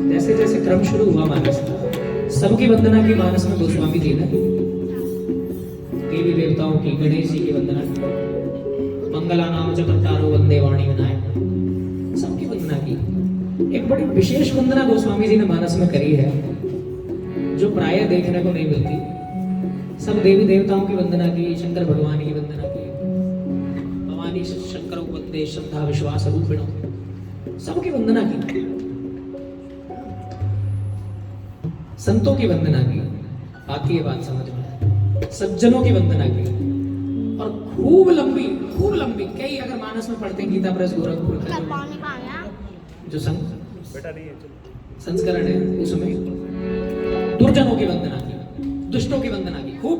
जैसे जैसे क्रम शुरू हुआ मानस का, सबकी वंदना की मानस में गोस्वामी जी ने। देवी देवताओं की, गणेश जी की वंदना की, मंगला नाम चक्रतारो वंदे वाणी विनायक, सबकी वंदना की। एक बड़ी विशेष वंदना गोस्वामी जी ने मानस में करी है, जो प्रायः देखने को नहीं मिलती। सब देवी देवताओं की वंदना की, शंकर भगवान की वंदना की, भवानी शंकर वंदे श्रद्धा विश्वास रूपिणो, सबकी वंदना की। संतों की वंदना की, आती है बात समझ में, सज्जनों की वंदना की, और खूब लंबी कई अगर मानस में पढ़ते हैं गीता प्रेस गोरखपुर का जो संस्करण है, उसमें दुर्जनों की वंदना की, दुष्टों की वंदना की खूब।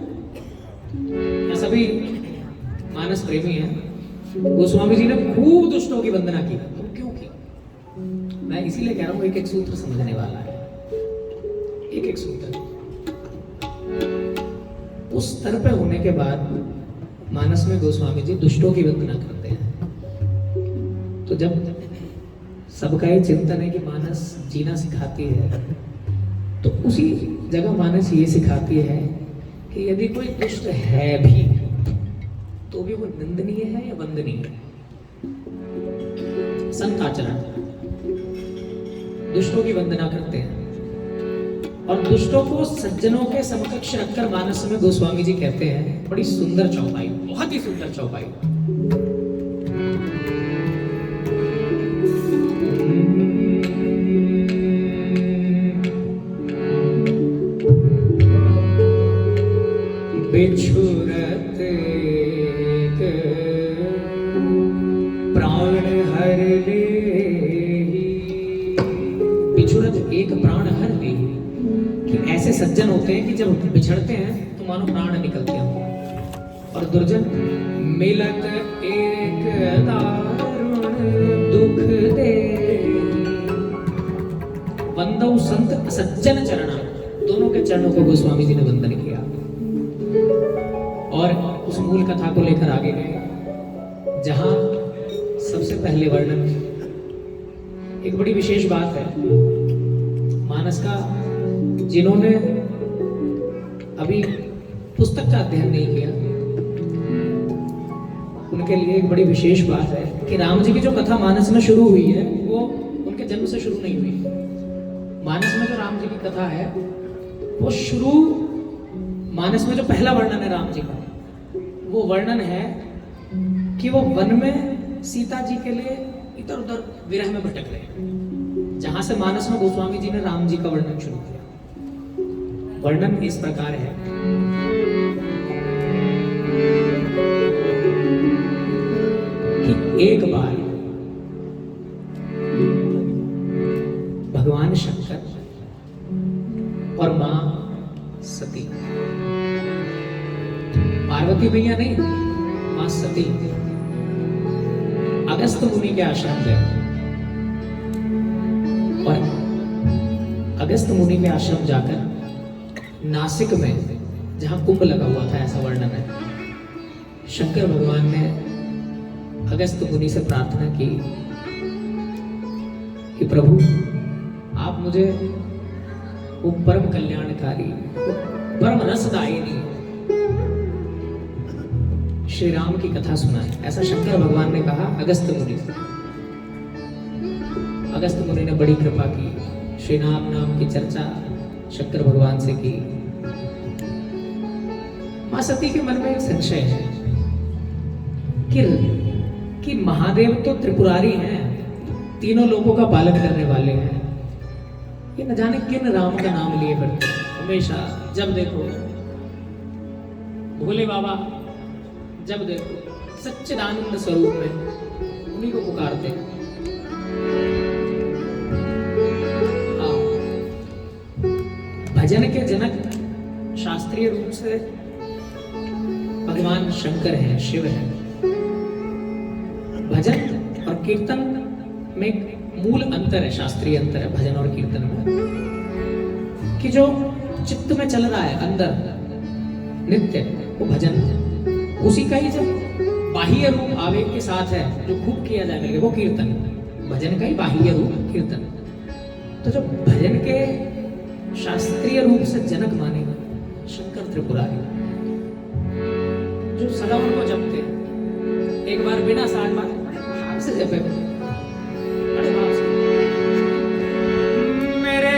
या सभी मानस प्रेमी हैं, गोस्वामी जी ने खूब दुष्टों की वंदना की। क्यों की? मैं इसीलिए कह रहा हूं, एक एक सूत्र समझने वाला है, एक एक सूत्र। उस स्तर पे होने के बाद मानस में गोस्वामी जी दुष्टों की वंदना करते हैं। तो जब सबका ही चिंतन है कि मानस जीना सिखाती है, तो उसी जगह मानस ये सिखाती है कि यदि कोई दुष्ट है भी तो भी वो निंदनीय है या वंदनीय है। संत आचरण, दुष्टों की वंदना करते हैं, और दुष्टों को सज्जनों के समकक्ष रखकर मानस में गोस्वामी जी कहते हैं, बड़ी सुंदर चौपाई, बहुत ही सुंदर चौपाई। बिछुरत एक प्राण हर ले, बिछुरत एक प्राण हर ले, कि ऐसे सज्जन होते हैं कि जब बिछड़ते हैं तो मानो प्राण निकलते हैं। और दुर्जन मिलत एक दारुण दुख दे, वंदौ संत सज्जन चरणा, दोनों के चरणों को गोस्वामी जी ने वंदन किया। और उस मूल कथा को लेकर आगे गए, जहां सबसे पहले वर्णन, एक बड़ी विशेष बात है मानस का, जिन्होंने अभी पुस्तक का अध्ययन नहीं किया उनके लिए एक बड़ी विशेष बात है कि राम जी की जो कथा मानस में शुरू हुई है वो उनके जन्म से शुरू नहीं हुई। मानस में जो राम जी की कथा है वो शुरू, मानस में जो पहला वर्णन है राम जी का, वो वर्णन है कि वो वन में सीता जी के लिए इधर उधर विरह में भटक रहे, जहां से मानस में गोस्वामी जी ने राम जी का वर्णन शुरू किया। वर्णन इस प्रकार है कि एक बार भगवान शंकर और मां सती, पार्वती मैया नहीं, मां सती, अगस्त मुनि के आश्रम गए। और अगस्त मुनि के आश्रम जाकर नासिक में जहां कुंभ लगा हुआ था, ऐसा वर्णन है, शंकर भगवान ने अगस्त मुनि से प्रार्थना की कि प्रभु आप मुझे वो परम कल्याणकारी, परम रसदायिनी श्री राम की कथा सुनाए। ऐसा शंकर भगवान ने कहा अगस्त मुनि से। अगस्त मुनि ने बड़ी कृपा की, श्री राम नाम की चर्चा शंकर भगवान से की। मां सती के मन में एक संशय है कि महादेव तो त्रिपुरारी हैं, तीनों लोगों का पालन करने वाले हैं, ये न जाने किन राम का नाम लिए करते हैं। हमेशा जब देखो भोले बाबा, जब देखो सच्चिदानंद स्वरूप में उन्हीं को पुकारते हैं। भजन के जनक शास्त्रीय रूप से भगवान शंकर हैं, शिव हैं। भजन और कीर्तन में एक मूल अंतर है, शास्त्रीय अंतर है भजन और कीर्तन में, कि जो चित्त में चल रहा है अंदर नित्य, वो भजन है। उसी का ही जब बाह्य रूप आवेग के साथ है, जो खूब किया जाए वो कीर्तन। भजन का ही बाह्य रूप कीर्तन। तो जो भजन के शास्त्रीय रूप से जनक माने शंकर त्रिपुरारी, जो सदा उनको जपते, एक बार बिना साज बात बड़े भाव से जपे, बड़े भाव से मेरे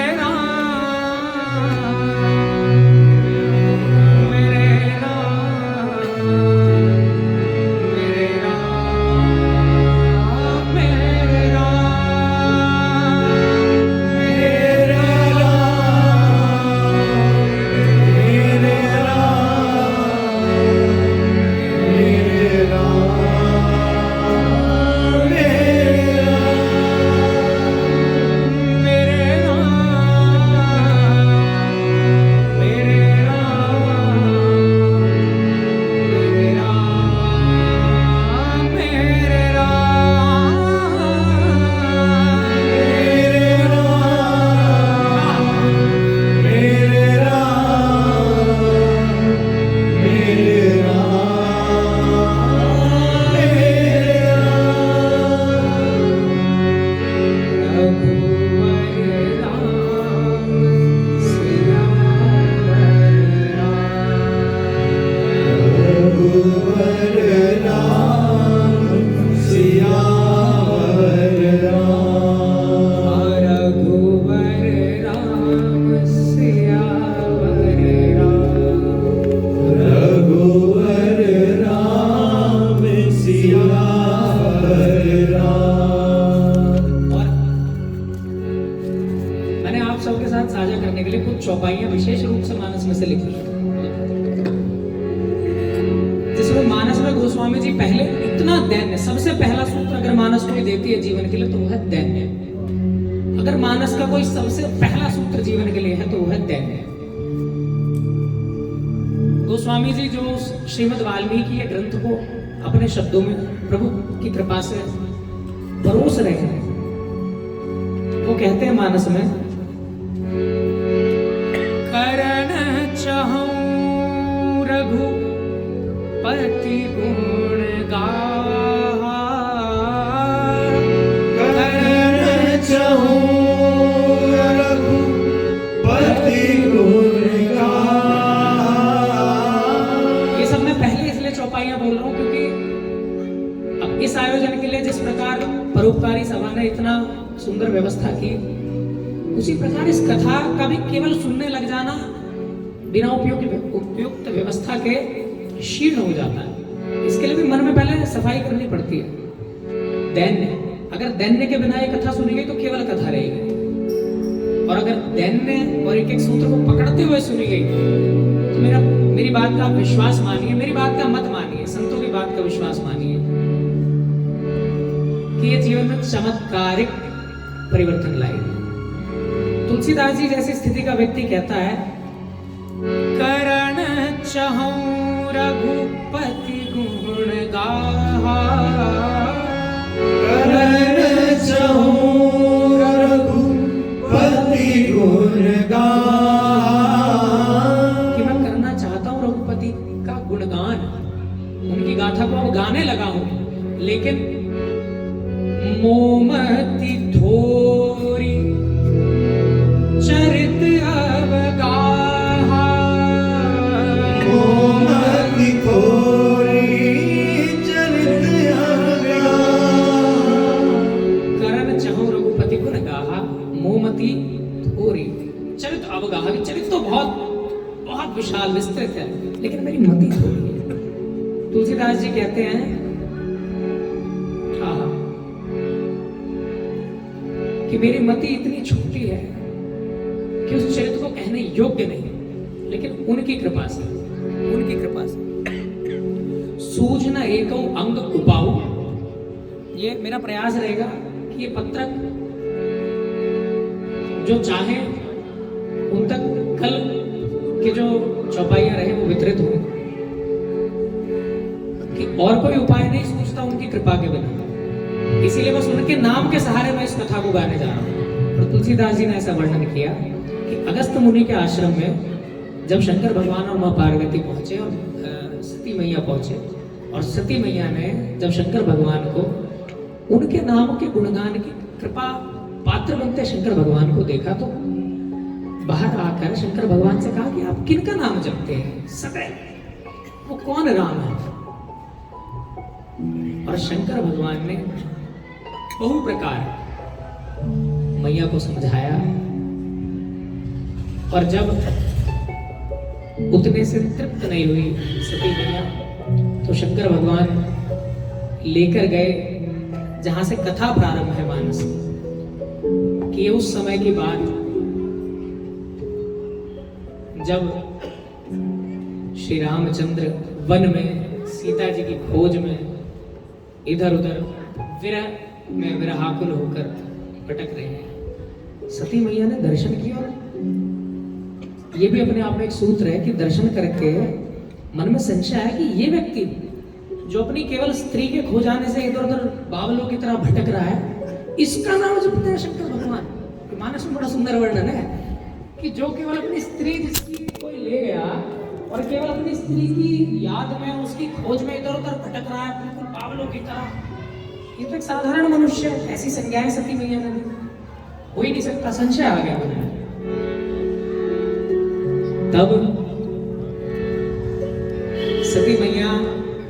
चौपाइयां विशेष रूप से मानस में से लिखी है, जिसमें मानस में गोस्वामी जी पहले इतना दैन्य, सबसे पहला सूत्र अगर मानस कोई देती है जीवन के लिए तो वह है दैन्य। अगर मानस का कोई सबसे पहला सूत्र जीवन के लिए है तो वह है दैन्य। गोस्वामी जी जो श्रीमद् वाल्मीकि के ग्रंथ को अपने शब्दों में प्रभु की कृपा से परोस रहे हैं, वो कहते हैं मानस में, करण चाहूं रघुपति गुण गाहा, करण चाहूं रघुपति गुण गाहा। ये सब मैं पहले इसलिए चौपाइयां बोल रहा हूं क्योंकि अब इस आयोजन के लिए जिस प्रकार परोपकारी सभा ने इतना सुंदर व्यवस्था की, उसी प्रकार इस कथा का भी केवल सुनने लग जाना बिना उपयुक्त व्यवस्था के क्षीण हो जाता है। इसके लिए भी मन में पहले सफाई करनी पड़ती है। दैन्य, अगर दैन्य के बिना ये कथा सुनी गई तो केवल कथा रहेगी, और अगर दैन्य और एक एक सूत्र को पकड़ते हुए सुनी गई तो मेरी बात का विश्वास मानिए, मेरी बात का मत मानिए, संतों की बात का विश्वास मानिए कि ये जीवन में चमत्कारिक परिवर्तन लाएगी। तुलसीदास जी जैसी स्थिति का व्यक्ति कहता है, करण चाहूं रघुपति गुण गाहा, करण चाहूं रघुपति गुण गाहा। कि मैं करना चाहता हूं रघुपति का गुणगान, उनकी गाथा को अब गाने लगा हूं, लेकिन मोमति थोरी चरित अवगाहा, मोमति थोरी चरित अवगाहा। करण चाहूं रघुपति गुण गाहा, मोमति थोरी चरित अवगाहा। चरित तो बहुत बहुत विशाल विस्तृत है, लेकिन मेरी मति थोड़ी है। तुलसीदास जी कहते हैं, कि मेरी मति इतनी छोटी है कि उस चरित्र को कहने योग्य नहीं, लेकिन उनकी कृपा से सूझ न एको अंग उपाऊ। ये मेरा प्रयास रहेगा कि ये पत्रक जो चाहे उन तक कल के जो चौपाइयां रहे वो वितरित हो, कि और कोई उपाय नहीं सूझता उनकी कृपा के बिना। इसीलिए बस उनके नाम के सहारे मैं इस कथा को गाने जा रहा हूँ। और तुलसीदास जी ने ऐसा वर्णन किया कि अगस्त मुनि के आश्रम में जब शंकर भगवान और माँ पार्वती पहुंचे और सती मैया पहुंचे, और सती मैया ने जब शंकर भगवान को उनके नाम के गुणगान की कृपा पात्र बनते शंकर भगवान को देखा तो बाहर आकर शंकर भगवान से कहा कि आप किनका नाम जपते हैं सदैव, वो कौन राम है? और शंकर भगवान ने बहु प्रकार मैया को समझाया, और जब उतने से तृप्त नहीं हुई सती मैया तो शंकर भगवान लेकर गए जहां से कथा प्रारंभ है मानस कि उस समय की बात जब श्री रामचंद्र वन में सीता जी की खोज में इधर उधर विरह में विरहाकुल होकर भटक रहे हैं। सती मैया ने दर्शन किया, और ये भी अपने आप में एक सूत्र है कि दर्शन करके मन में संशय है कि ये व्यक्ति जो अपनी केवल स्त्री के खो जाने से इधर उधर बावलों की तरह भटक रहा है, इसका नाम जपते हैं शंकर भगवान। मानस में बड़ा सुंदर वर्णन है कि जो केवल अपनी स्त्री जिसकी कोई ले गया और केवल अपनी स्त्री की याद में उसकी खोज में इधर उधर भटक रहा है बिल्कुल बावलों की तरह, ये तो एक साधारण मनुष्य है। ऐसी संज्ञाएं सती मैया ने दी, हो ही नहीं सकता, संशय आ गया उन्हें। तब सती मैया